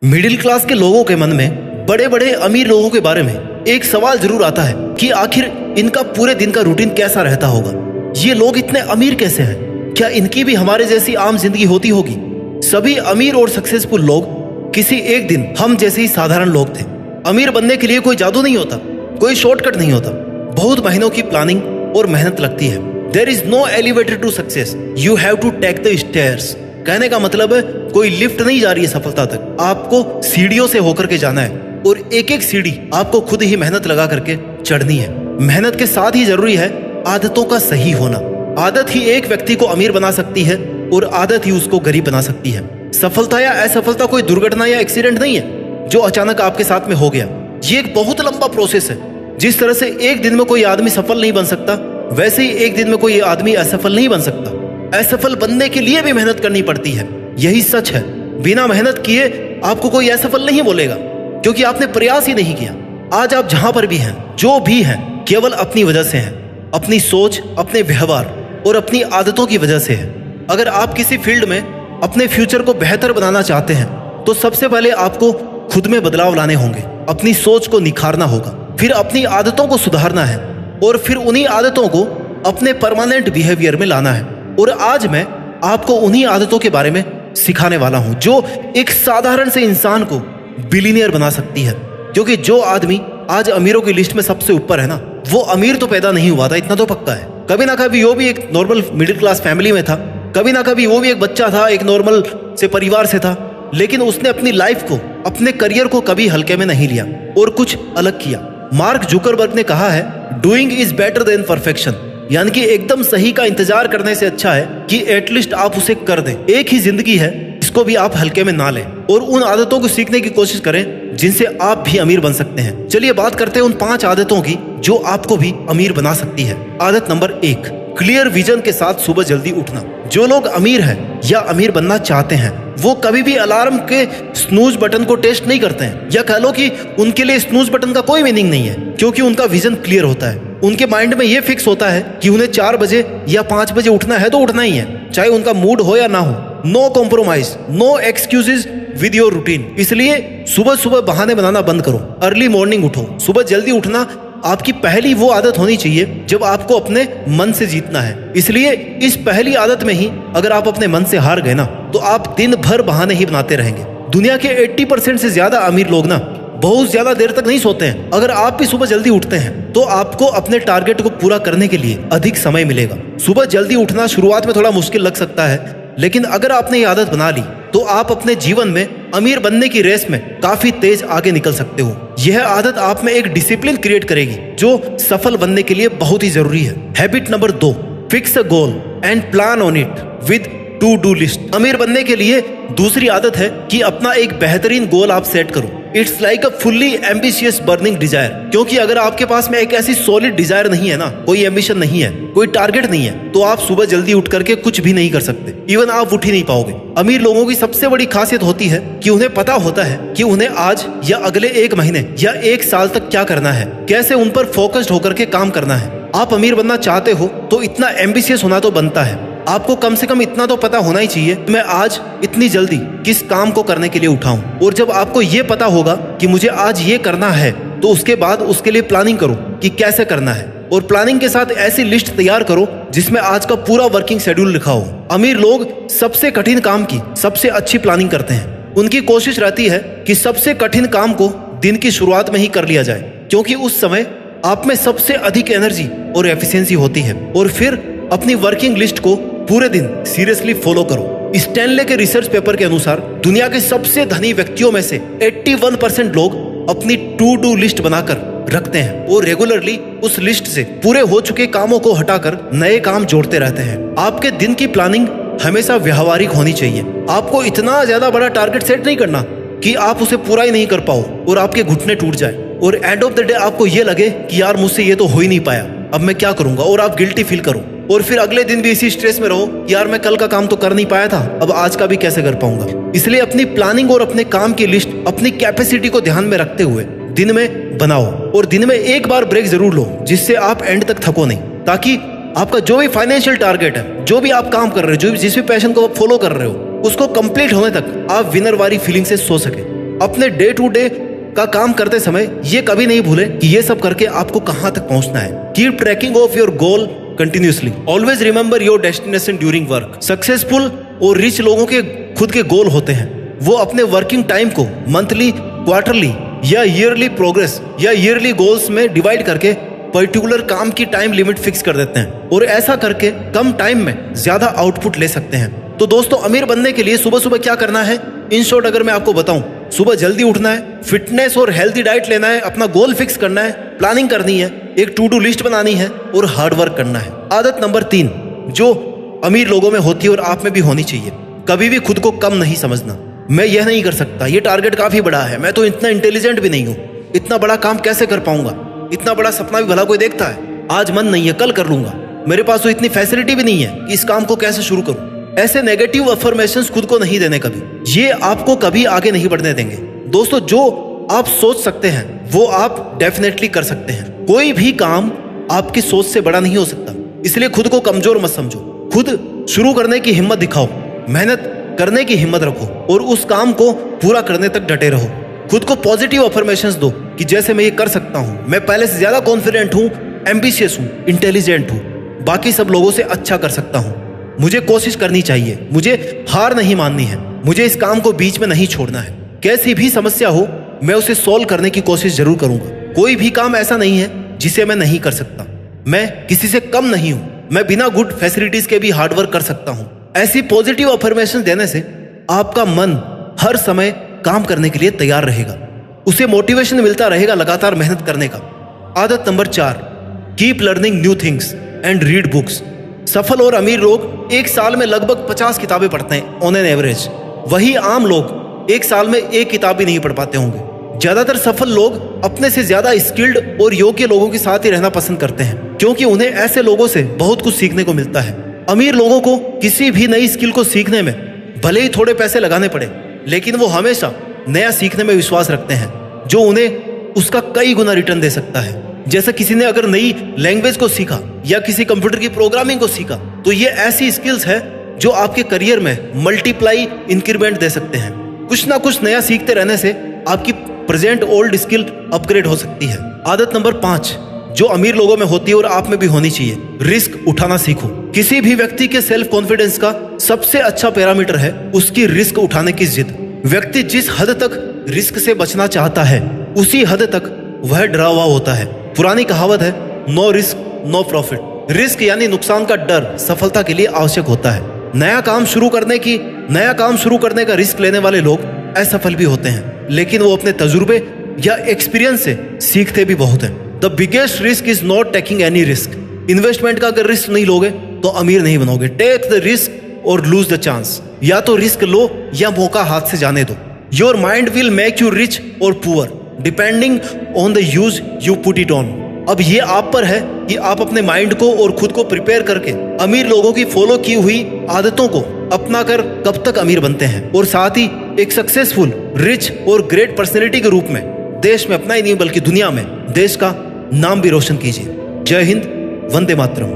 Middle class के लोगों के मन में बड़े बड़े अमीर लोगों के बारे में एक सवाल जरूर आता है कि आखिर इनका पूरे दिन का रूटीन कैसा रहता होगा। ये लोग इतने अमीर कैसे हैं? क्या इनकी भी हमारे जैसी आम जिंदगी होती होगी? सभी अमीर और सक्सेसफुल लोग किसी एक दिन हम जैसे ही साधारण लोग थे। अमीर बनने के लिए कोई जादू नहीं होता, कोई शॉर्टकट नहीं होता। बहुत महीनों की प्लानिंग और मेहनत लगती है। There is no elevator to success, you have to take the stairs. कहने का मतलब है कोई लिफ्ट नहीं जा रही है सफलता तक, आपको सीढ़ियों से होकर के जाना है और एक एक सीढ़ी आपको खुद ही मेहनत लगा करके चढ़नी है। मेहनत के साथ ही जरूरी है आदतों का सही होना। आदत ही एक व्यक्ति को अमीर बना सकती है और आदत ही उसको गरीब बना सकती है। सफलता या असफलता कोई दुर्घटना या एक्सीडेंट नहीं है जो अचानक आपके साथ में हो गया। ये एक बहुत लंबा प्रोसेस है। जिस तरह से एक दिन में कोई आदमी सफल नहीं बन सकता, वैसे ही एक दिन में कोई आदमी असफल नहीं बन सकता। असफल बनने के लिए भी मेहनत करनी पड़ती है, यही सच है। बिना मेहनत किए आपको कोई असफल नहीं बोलेगा, क्योंकि आपने प्रयास ही नहीं किया। आज आप जहां पर भी हैं, जो भी हैं, केवल अपनी वजह से हैं। अपनी सोच, अपने व्यवहार और अपनी आदतों की वजह से है। अगर आप किसी फील्ड में अपने फ्यूचर को बेहतर बनाना चाहते हैं तो सबसे पहले आपको खुद में बदलाव लाने होंगे। अपनी सोच को निखारना होगा, फिर अपनी आदतों को सुधारना है और फिर उन्हीं आदतों को अपने परमानेंट बिहेवियर में लाना है। और आज मैं आपको उन्हीं आदतों के बारे में सिखाने वाला हूं जो एक साधारण से इंसान को बिलियनियर बना सकती है। क्योंकि जो आदमी आज अमीरों की लिस्ट में सबसे ऊपर है ना, वो अमीर तो पैदा नहीं हुआ था, इतना तो पक्का है। कभी ना कभी वो भी एक नॉर्मल मिडिल क्लास फैमिली में था, कभी ना कभी वो भी एक बच्चा था, एक नॉर्मल से परिवार से था। लेकिन उसने अपनी लाइफ को, अपने करियर को कभी हल्के में नहीं लिया और कुछ अलग किया। मार्क जुकरबर्ग ने कहा है, doing is better than perfection. यानी कि एकदम सही का इंतजार करने से अच्छा है कि एटलीस्ट आप उसे कर दें। एक ही जिंदगी है, इसको भी आप हल्के में ना लें और उन आदतों को सीखने की कोशिश करें जिनसे आप भी अमीर बन सकते हैं। चलिए बात करते हैं उन 5 आदतों की जो आपको भी अमीर बना सकती है। आदत नंबर 1, क्लियर विजन के साथ सुबह जल्दी उठना। जो लोग अमीर हैं या अमीर बनना चाहते हैं, वो कभी भी अलार्म के स्नूज बटन को टेस्ट नहीं करते हैं, या कह लो कि उनके लिए स्नूज बटन का कोई मीनिंग नहीं है, क्योंकि उनका विजन क्लियर होता है। उनके माइंड में ये फिक्स होता है कि उन्हें 4 बजे या 5 बजे उठना है तो उठना ही है, चाहे उनका मूड हो या ना हो। No compromise, no excuses with your routine. इसलिए सुबह सुबह बहाने बनाना बंद करो, अर्ली मॉर्निंग उठो। सुबह जल्दी उठना आपकी पहली वो आदत होनी चाहिए जब आपको अपने मन से जीतना है। इसलिए इस पहली आदत में ही अगर आप अपने मन से हार गए ना, तो आप दिन भर बहाने ही बनाते रहेंगे। दुनिया के 80% से ज्यादा अमीर लोग ना बहुत ज्यादा देर तक नहीं सोते हैं। अगर आप भी सुबह जल्दी उठते हैं तो आपको अपने टारगेट को पूरा करने के लिए अधिक समय मिलेगा। सुबह जल्दी उठना शुरुआत में थोड़ा मुश्किल लग सकता है, लेकिन अगर आपने ये आदत बना ली तो आप अपने जीवन में अमीर बनने की रेस में काफी तेज आगे निकल सकते हो। यह आदत आप में एक डिसिप्लिन क्रिएट करेगी जो सफल बनने के लिए बहुत ही जरूरी है। Habit number 2, fix a goal and plan on it with two do list. अमीर बनने के लिए दूसरी आदत है कि अपना एक बेहतरीन गोल आप सेट करो। It's like a fully ambitious burning desire. क्योंकि अगर आपके पास में एक ऐसी सॉलिड डिजायर नहीं है ना, कोई एम्बिशन नहीं है, कोई टारगेट नहीं है, तो आप सुबह जल्दी उठ करके कुछ भी नहीं कर सकते। इवन आप उठ ही नहीं पाओगे। अमीर लोगों की सबसे बड़ी खासियत होती है कि उन्हें पता होता है कि उन्हें आज या अगले 1 महीने या 1 साल तक क्या करना है, कैसे उन पर फोकस्ड होकर के काम करना है। आप अमीर बनना चाहते हो तो इतना एम्बिशियस होना तो बनता है। आपको कम से कम इतना तो पता होना ही चाहिए कि मैं आज इतनी जल्दी किस काम को करने के लिए उठाऊं। और जब आपको ये पता होगा कि मुझे आज ये करना है, तो उसके बाद उसके लिए प्लानिंग करो कि कैसे करना है। और प्लानिंग के साथ ऐसी लिस्ट तैयार करो जिसमें आज का पूरा वर्किंग शेड्यूल लिखा हो। अमीर लोग सबसे कठिन काम की सबसे अच्छी प्लानिंग करते हैं। उनकी कोशिश रहती है कि सबसे कठिन काम को दिन की शुरुआत में ही कर लिया जाए, क्योंकि उस समय आप में सबसे अधिक एनर्जी और एफिशिएंसी होती है। और फिर अपनी वर्किंग लिस्ट को पूरे दिन सीरियसली फॉलो करो। स्टैनले के रिसर्च पेपर के अनुसार दुनिया के सबसे धनी व्यक्तियों में से 81% लोग अपनी टू डू लिस्ट बनाकर रखते हैं और रेगुलरली उस लिस्ट से पूरे हो चुके कामों को हटाकर नए काम जोड़ते रहते हैं। आपके दिन की प्लानिंग हमेशा व्यावहारिक होनी चाहिए। आपको इतना ज्यादा बड़ा टारगेट सेट नहीं करना कि आप उसे पूरा ही नहीं कर पाओ और आपके घुटने टूट जाए और एंड ऑफ द डे आपको ये लगे कि यार मुझसे ये तो हो ही नहीं पाया, अब मैं क्या करूंगा, और आप गिल्टी फील करो। और फिर अगले दिन भी इसी स्ट्रेस में रहो, यार मैं कल का काम तो कर नहीं पाया था, अब आज का भी कैसे कर पाऊंगा। इसलिए अपनी प्लानिंग और अपने काम की लिस्ट अपनी कैपेसिटी को ध्यान में रखते हुए दिन में बनाओ और दिन में एक बार ब्रेक जरूर लो, जिससे आप एंड तक थको नहीं, ताकि आपका जो भी फाइनेंशियल टारगेट है, जो भी आप काम कर रहे हो, जो जिस भी पैशन को आप फॉलो कर रहे हो, उसको कंप्लीट होने तक आप विनर वाली फीलिंग से सो सके। अपने डे टू डे का काम करते समय ये कभी नहीं भूले कि ये सब करके आपको कहां तक पहुंचना है। Keep tracking of your goal continuously. Always remember your destination during work. Successful और रिच लोगों के खुद के गोल होते हैं। वो अपने वर्किंग टाइम को मंथली, क्वार्टरली या ईयरली प्रोग्रेस या ईयरली गोल्स में डिवाइड करके पर्टिकुलर काम की टाइम लिमिट फिक्स कर देते हैं और ऐसा करके कम टाइम में ज्यादा आउटपुट ले सकते हैं। तो दोस्तों, अमीर बनने के लिए सुबह सुबह क्या करना है, इन शॉर्ट अगर मैं आपको बताऊं, सुबह जल्दी उठना है, फिटनेस और हेल्दी डाइट लेना है, अपना गोल फिक्स करना है, प्लानिंग करनी है, एक टू डू लिस्ट बनानी है और हार्ड वर्क करना है। आदत नंबर 3 जो अमीर लोगों में होती है और आप में भी होनी चाहिए, कभी भी खुद को कम नहीं समझना। मैं यह नहीं कर सकता, ये टारगेट काफी बड़ा है, मैं तो इतना इंटेलिजेंट भी नहीं हूँ, इतना बड़ा काम कैसे कर पाऊंगा, इतना बड़ा सपना भी भला कोई देखता है, आज मन नहीं है कल कर लूंगा, मेरे पास तो इतनी फैसिलिटी भी नहीं है कि इस काम को कैसे शुरू करूं। ऐसे नेगेटिव अफर्मेशंस खुद को नहीं देने कभी, ये आपको कभी आगे नहीं बढ़ने देंगे। दोस्तों, जो आप सोच सकते हैं वो आप डेफिनेटली कर सकते हैं। कोई भी काम आपकी सोच से बड़ा नहीं हो सकता, इसलिए खुद को कमजोर मत समझो। खुद शुरू करने की हिम्मत दिखाओ, मेहनत करने की हिम्मत रखो और उस काम को पूरा करने तक डटे रहो। खुद को पॉजिटिव अफर्मेशंस दो कि जैसे मैं ये कर सकता हूँ, मैं पहले से ज्यादा कॉन्फिडेंट हूँ, एम्बिशियस हूँ, इंटेलिजेंट हूँ, बाकी सब लोगों से अच्छा कर सकता हूँ, मुझे कोशिश करनी चाहिए, मुझे हार नहीं माननी है, मुझे इस काम को बीच में नहीं छोड़ना है, कैसी भी समस्या हो मैं उसे सॉल्व करने की कोशिश जरूर करूंगा। कोई भी काम ऐसा नहीं है जिसे मैं नहीं कर सकता, मैं किसी से कम नहीं हूं, मैं बिना गुड फैसिलिटीज के भी हार्ड वर्क कर सकता हूं। ऐसी पॉजिटिव अफर्मेशन देने से आपका मन हर समय काम करने के लिए तैयार रहेगा, उसे मोटिवेशन मिलता रहेगा लगातार मेहनत करने का। आदत number 4 keep learning new things and read books. सफल और अमीर लोग एक साल में लगभग 50 किताबें पढ़ते हैं ऑन एन एवरेज, वही आम लोग एक साल में एक किताब भी नहीं पढ़ पाते होंगे। ज्यादातर सफल लोग अपने से ज्यादा स्किल्ड और योग्य लोगों के साथ ही रहना पसंद करते हैं, क्योंकि उन्हें ऐसे लोगों से बहुत कुछ सीखने को मिलता है। अमीर लोगों को किसी भी नई स्किल को सीखने में भले ही थोड़े पैसे लगाने पड़े, लेकिन वो हमेशा नया सीखने में विश्वास रखते हैं जो उन्हें उसका कई गुना रिटर्न दे सकता है। जैसे किसी ने अगर नई लैंग्वेज को सीखा या किसी कंप्यूटर की प्रोग्रामिंग को सीखा, तो ये ऐसी स्किल्स है जो आपके करियर में मल्टीप्लाई इंक्रीमेंट दे सकते हैं। कुछ ना कुछ नया सीखते रहने से आपकी प्रेजेंट ओल्ड स्किल अपग्रेड हो सकती है। आदत नंबर 5 जो अमीर लोगों में होती है और आप में भी होनी चाहिए, रिस्क उठाना सीखो। किसी भी व्यक्ति के सेल्फ कॉन्फिडेंस का सबसे अच्छा पैरामीटर है उसकी रिस्क उठाने की जिद। व्यक्ति जिस हद तक रिस्क से बचना चाहता है उसी हद तक वह डरा हुआ होता है। पुरानी कहावत है, no risk no profit. Risk यानी नुकसान का डर सफलता के लिए आवश्यक होता है। नया काम शुरू करने का रिस्क लेने वाले लोग असफल भी होते हैं, लेकिन वो अपने तजुर्बे या एक्सपीरियंस से सीखते भी बहुत हैं। The biggest risk is not taking any risk. Investment का अगर रिस्क नहीं लोगे तो अमीर नहीं बनोगे। टेक द रिस्क और लूज द चांस। या तो रिस्क लो या मौका हाथ से जाने दो। Your mind will make you rich or poor depending on the use you put it on. अब ये आप पर है कि आप अपने माइंड को और खुद को प्रिपेयर करके अमीर लोगों की फॉलो की हुई आदतों को अपना कर कब तक अमीर बनते हैं, और साथ ही एक सक्सेसफुल, रिच और ग्रेट पर्सनैलिटी के रूप में देश में अपना ही नहीं बल्कि दुनिया में देश का नाम भी रोशन कीजिए। जय हिंद, वंदे मातरम।